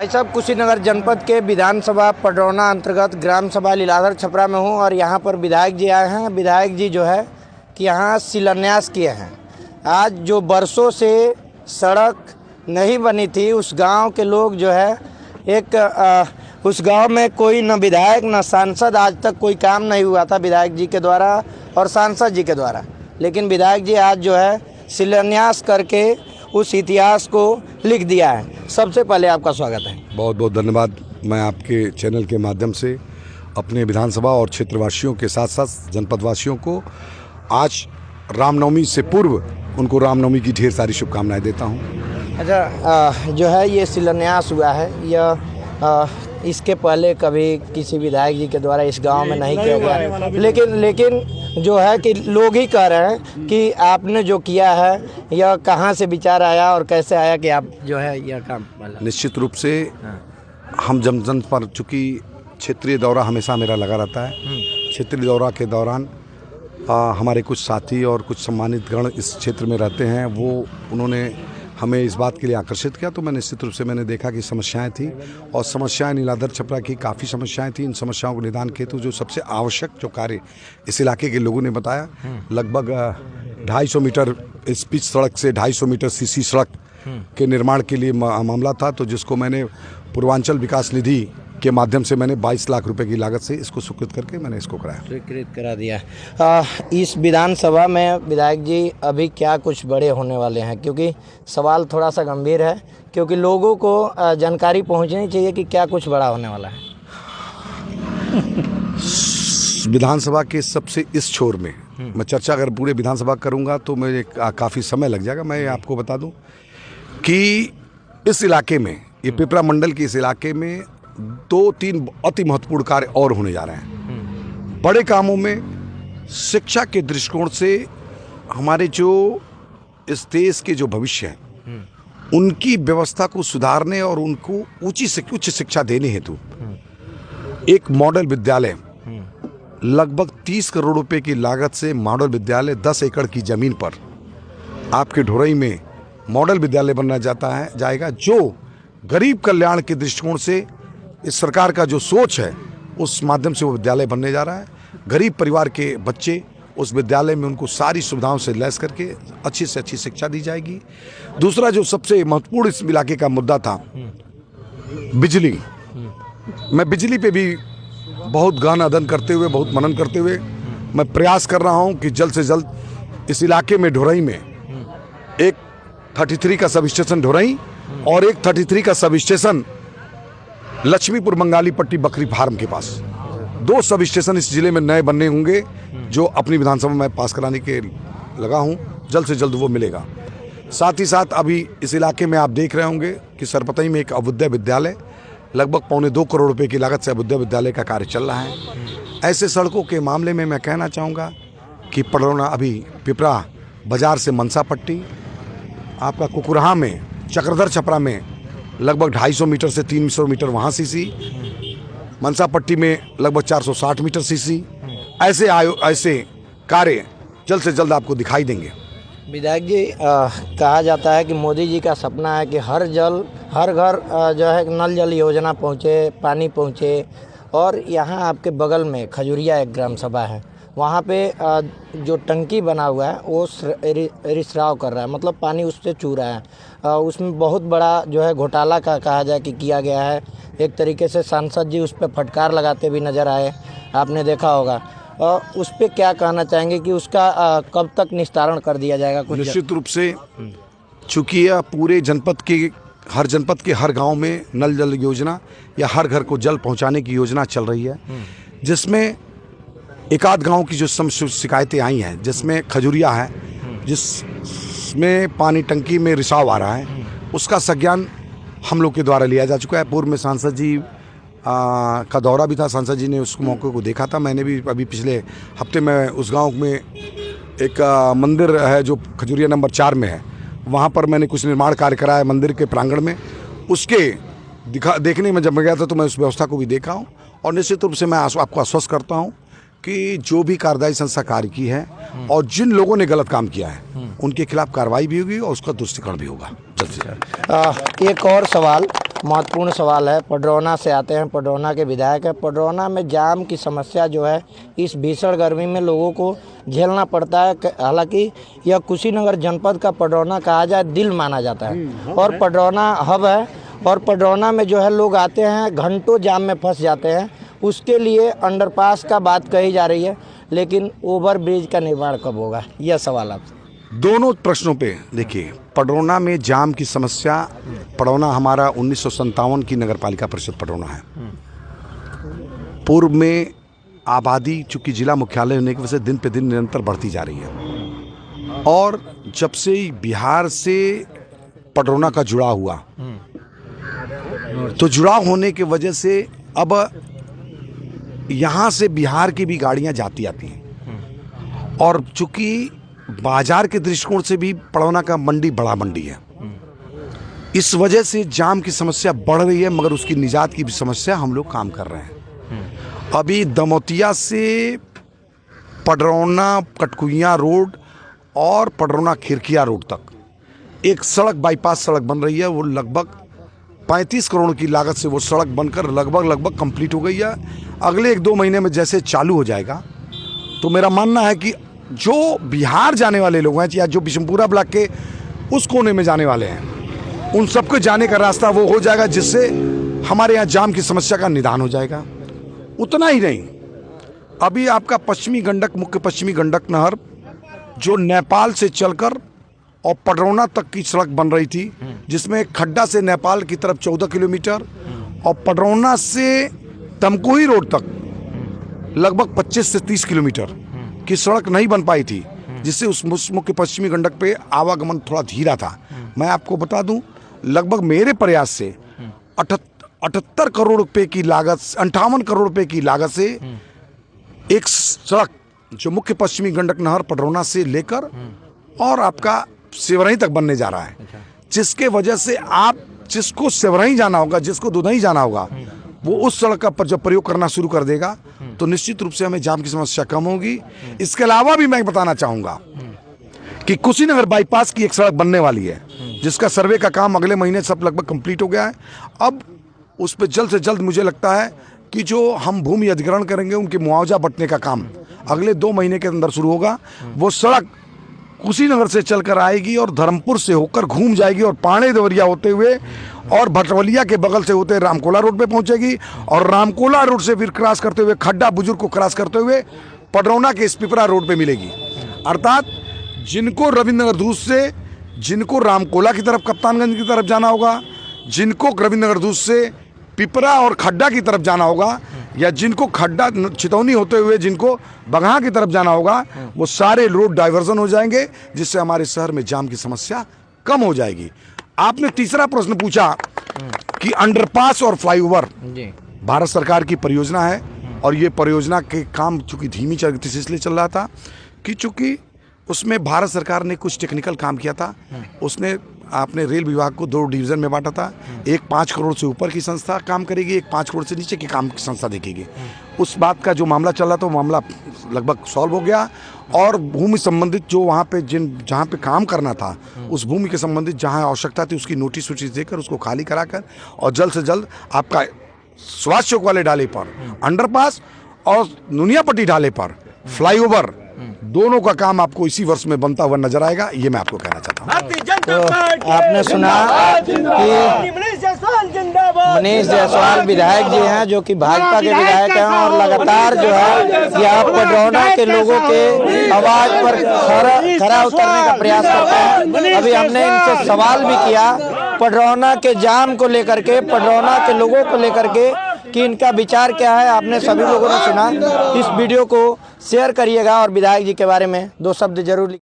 भाई साहब, कुशीनगर जनपद के विधानसभा पडरौना अंतर्गत ग्राम सभा लीलाधर छपरा में हूँ और यहाँ पर विधायक जी आए हैं। विधायक जी जो है कि यहाँ शिलान्यास किए हैं। आज जो बरसों से सड़क नहीं बनी थी, उस गांव के लोग जो है उस गांव में कोई न विधायक न सांसद, आज तक कोई काम नहीं हुआ था विधायक जी के द्वारा और सांसद जी के द्वारा। लेकिन विधायक जी आज जो है शिलान्यास करके उस इतिहास को लिख दिया है। सबसे पहले आपका स्वागत है। बहुत बहुत धन्यवाद। मैं आपके चैनल के माध्यम से अपने विधानसभा और क्षेत्रवासियों के साथ साथ जनपदवासियों को आज रामनवमी से पूर्व उनको रामनवमी की ढेर सारी शुभकामनाएं देता हूं। अच्छा, जो है ये शिलान्यास हुआ है, यह इसके पहले कभी किसी विधायक जी के द्वारा इस गांव में नहीं किया गया, लेकिन जो है कि लोग ही कह रहे हैं कि आपने जो किया है यह कहां से विचार आया और कैसे आया कि आप जो है यह काम। निश्चित रूप से हम जन पर, चूँकि क्षेत्रीय दौरा हमेशा मेरा लगा रहता है, क्षेत्रीय दौरा के दौरान हमारे कुछ साथी और कुछ सम्मानित गण इस क्षेत्र में रहते हैं, उन्होंने हमें इस बात के लिए आकर्षित किया। तो मैं निश्चित रूप से मैंने देखा कि समस्याएं थी और समस्याएं लीलाधर छपरा की काफ़ी समस्याएं थी। इन समस्याओं को निदान हेतु जो सबसे आवश्यक जो कार्य इस इलाके के लोगों ने बताया, लगभग 250 मीटर इस पिच सड़क से 250 मीटर सीसी सड़क के निर्माण के लिए मामला था, तो जिसको मैंने पूर्वांचल विकास निधि के माध्यम से मैंने 22 लाख रुपए की लागत से इसको स्वीकृत करके मैंने इसको कराया, स्वीकृत करा दिया। इस विधानसभा में विधायक जी अभी क्या कुछ बड़े होने वाले हैं, क्योंकि सवाल थोड़ा सा गंभीर है, क्योंकि लोगों को जानकारी पहुंचनी चाहिए कि क्या कुछ बड़ा होने वाला है। विधानसभा के सबसे इस छोर में मैं चर्चा अगर पूरे विधानसभा करूंगा तो मुझे काफ़ी समय लग जाएगा। मैं आपको बता दूं कि इस इलाके में, ये पिपरा मंडल के इस इलाके में 2-3 अति महत्वपूर्ण कार्य और होने जा रहे हैं। बड़े कामों में शिक्षा के दृष्टिकोण से हमारे जो इस देश के जो भविष्य हैं उनकी व्यवस्था को सुधारने और उनको उच्च शिक्षा देने हेतु एक मॉडल विद्यालय लगभग 30 करोड़ रुपए की लागत से मॉडल विद्यालय 10 एकड़ की जमीन पर आपके ढोरई में मॉडल विद्यालय बनना जाएगा, जो गरीब कल्याण के दृष्टिकोण से इस सरकार का जो सोच है उस माध्यम से वो विद्यालय बनने जा रहा है। गरीब परिवार के बच्चे उस विद्यालय में उनको सारी सुविधाओं से लैस करके अच्छी से अच्छी शिक्षा दी जाएगी। दूसरा जो सबसे महत्वपूर्ण इस इलाके का मुद्दा था, बिजली। मैं बिजली पे भी बहुत गहन अध्ययन करते हुए, बहुत मनन करते हुए मैं प्रयास कर रहा हूँ कि जल्द से जल्द इस इलाके में ढोरई में एक 33 का सब स्टेशन ढोरई और एक 33 का सब स्टेशन लक्ष्मीपुर बंगाली पट्टी बकरी फार्म के पास, 2 सब स्टेशन इस जिले में नए बनने होंगे, जो अपनी विधानसभा में पास कराने के लगा हूं। जल्द से जल्द वो मिलेगा। साथ ही साथ अभी इस इलाके में आप देख रहे होंगे कि सरपतई में एक अभ्युदय विद्यालय लगभग 2.25 करोड़ रुपए की लागत से अभ्युदय विद्यालय का कार्य चल रहा है। ऐसे सड़कों के मामले में मैं कहना चाहूँगा कि पडरौना अभी पिपरा बाजार से मनसा पट्टी, आपका कुकुरहा में चक्रधर छपरा में लगभग 250 मीटर से 300 मीटर वहाँ सीसी, मनसा पट्टी में लगभग 460 मीटर सीसी, ऐसे कार्य जल्द से जल्द आपको दिखाई देंगे। विधायक जी, कहा जाता है कि मोदी जी का सपना है कि हर घर जो है नल जल योजना पहुँचे, पानी पहुँचे, और यहाँ आपके बगल में खजुरिया एक ग्राम सभा है, वहाँ पे जो टंकी बना हुआ है वो रिसराव कर रहा है, मतलब पानी उससे चू रहा है। उसमें बहुत बड़ा जो है घोटाला का कहा जाए कि किया गया है। एक तरीके से सांसद जी उस पर फटकार लगाते भी नज़र आए, आपने देखा होगा। उस पर क्या कहना चाहेंगे कि उसका कब तक निस्तारण कर दिया जाएगा? कुछ निश्चित रूप से, चूँकि यह पूरे जनपद के हर गाँव में नल जल योजना या हर घर को जल पहुँचाने की योजना चल रही है, जिसमें एक आध गाँव की जो शिकायतें आई हैं, जिसमें खजुरिया है, जिसमें पानी टंकी में रिसाव आ रहा है, उसका संज्ञान हम लोग के द्वारा लिया जा चुका है। पूर्व में सांसद जी का दौरा भी था, सांसद जी ने उस मौके को देखा था। मैंने भी अभी पिछले हफ्ते में उस गांव में एक मंदिर है जो खजुरिया नंबर 4 में है, वहाँ पर मैंने कुछ निर्माण कार्य कराया मंदिर के प्रांगण में। उसके देखने में जब मैं गया था तो मैं उस व्यवस्था को भी देखा हूँ, और निश्चित रूप से मैं आपको आश्वस्त करता हूँ कि जो भी कार्यदायी संस्था कार्य की है और जिन लोगों ने गलत काम किया है उनके खिलाफ कार्रवाई भी होगी और उसका दृष्टिकोण भी होगा जल्द से जल्द। एक और सवाल, महत्वपूर्ण सवाल है। पडरौना से आते हैं, पडरौना के विधायक हैं। पडरौना में जाम की समस्या जो है इस भीषण गर्मी में लोगों को झेलना पड़ता है। हालांकि यह कुशीनगर जनपद का पडरौना कहा जाए दिल माना जाता है और पडरौना हब है। और पडरौना में जो है लोग आते हैं, घंटों जाम में फंस जाते हैं। उसके लिए अंडरपास का बात कही जा रही है, लेकिन ओवर ब्रिज का निर्माण कब होगा, यह सवाल आपसे। दोनों प्रश्नों पे देखिए, पडरौना में जाम की समस्या, पडरौना हमारा 1957 की नगर पालिका परिषद पडरौना है। पूर्व में आबादी चूंकि जिला मुख्यालय होने की वजह से दिन पे दिन निरंतर बढ़ती जा रही है और जब से बिहार से पडरौना का जुड़ाव हुआ तो जुड़ाव होने की वजह से अब यहाँ से बिहार की भी गाड़ियाँ जाती आती हैं और चूंकि बाजार के दृष्टिकोण से भी पडरौना का मंडी बड़ा मंडी है, इस वजह से जाम की समस्या बढ़ रही है, मगर उसकी निजात की भी समस्या हम लोग काम कर रहे हैं। अभी दमोतिया से पडरौना कटकुइयाँ रोड और पडरौना खिरकिया रोड तक एक सड़क बाईपास सड़क बन रही है। वो लगभग 35 करोड़ की लागत से वो सड़क बनकर लगभग कंप्लीट हो गई है। अगले 1-2 महीने में जैसे चालू हो जाएगा तो मेरा मानना है कि जो बिहार जाने वाले लोग हैं या जो बिशनपुरा ब्लॉक के उस कोने में जाने वाले हैं, उन सबको जाने का रास्ता वो हो जाएगा, जिससे हमारे यहाँ जाम की समस्या का निदान हो जाएगा। उतना ही नहीं, अभी आपका मुख्य पश्चिमी गंडक नहर जो नेपाल से चलकर और पडरौना तक की सड़क बन रही थी, जिसमें खड्डा से नेपाल की तरफ 14 किलोमीटर और पडरौना से तमकुही रोड तक लगभग 25 से 30 किलोमीटर की सड़क नहीं बन पाई थी, जिससे उस मुख्य पश्चिमी गंडक पे आवागमन थोड़ा धीरा था। मैं आपको बता दूं, लगभग मेरे प्रयास से 78 करोड़ रुपए की लागत, 58 करोड़ रुपए की लागत से एक सड़क जो मुख्य पश्चिमी गंडक नहर पडरौना से लेकर और आपका सेवरही तक बनने जा रहा है, जिसके वजह से आप जिसको सेवरही जाना होगा, जिसको दुधही जाना होगा, वो उस सड़क का जब प्रयोग करना शुरू कर देगा तो निश्चित रूप से हमें जाम की समस्या कम होगी। इसके अलावा भी मैं बताना चाहूँगा कि कुशीनगर बाईपास की एक सड़क बनने वाली है, जिसका सर्वे का काम अगले महीने सब लगभग कंप्लीट हो गया है। अब उस पर जल्द से जल्द मुझे लगता है कि जो हम भूमि अधिग्रहण करेंगे उनके मुआवजा बंटने का काम अगले 2 महीने के अंदर शुरू होगा। वो सड़क कुशीनगर से चलकर आएगी और धर्मपुर से होकर घूम जाएगी और पाणे देवरिया होते हुए और भटवलिया के बगल से होते रामकोला रोड पे पहुंचेगी और रामकोला रोड से फिर क्रॉस करते हुए खड्डा बुजुर्ग को क्रॉस करते हुए पडरौना के पिपरा रोड पे मिलेगी। अर्थात जिनको रविंद्रनगर दूध से, जिनको रामकोला की तरफ, कप्तानगंज की तरफ जाना होगा, जिनको रविंद्रनगर दूध से पिपरा और खड्डा की तरफ जाना होगा, या जिनको खड्डा चितौनी होते हुए जिनको बगहा की तरफ जाना होगा, वो सारे रोड डाइवर्जन हो जाएंगे, जिससे हमारे शहर में जाम की समस्या कम हो जाएगी। आपने तीसरा प्रश्न पूछा कि अंडरपास और फ्लाईओवर भारत सरकार की परियोजना है और ये परियोजना के काम चूंकि धीमी गति से इसलिए चल रहा था कि चूंकि उसमें भारत सरकार ने कुछ टेक्निकल काम किया था। उसने आपने रेल विभाग को 2 डिवीज़न में बांटा था। एक 5 करोड़ से ऊपर की संस्था काम करेगी, एक 5 करोड़ से नीचे की काम की संस्था देखेगी। उस बात का जो मामला चल रहा था वो मामला लगभग सॉल्व हो गया और भूमि संबंधित जो वहाँ पे जहाँ पे काम करना था, उस भूमि के संबंधित जहाँ आवश्यकता थी उसकी नोटिस देकर उसको खाली कराकर और जल्द से जल्द आपका सुभाष चौक वाले ढाले पर अंडरपास और नुनियापट्टी ढाले पर फ्लाईओवर, दोनों का काम आपको इसी वर्ष में बनता हुआ नजर आएगा। ये मैं आपको कहना चाहता हूँ। तो आपने सुना कि मनीष जायसवाल विधायक जी हैं, जो कि भाजपा के विधायक हैं और लगातार जो है यहाँ पडरौना के लोगों के आवाज पर खरा उतरने का प्रयास करते हैं। अभी हमने इनसे सवाल भी किया पडरौना के जाम को लेकर के, पडरौना के लोगों को लेकर के कि इनका विचार क्या है। आपने सभी लोगों ने सुना। इस वीडियो को शेयर करिएगा और विधायक जी के बारे में 2 शब्द जरूर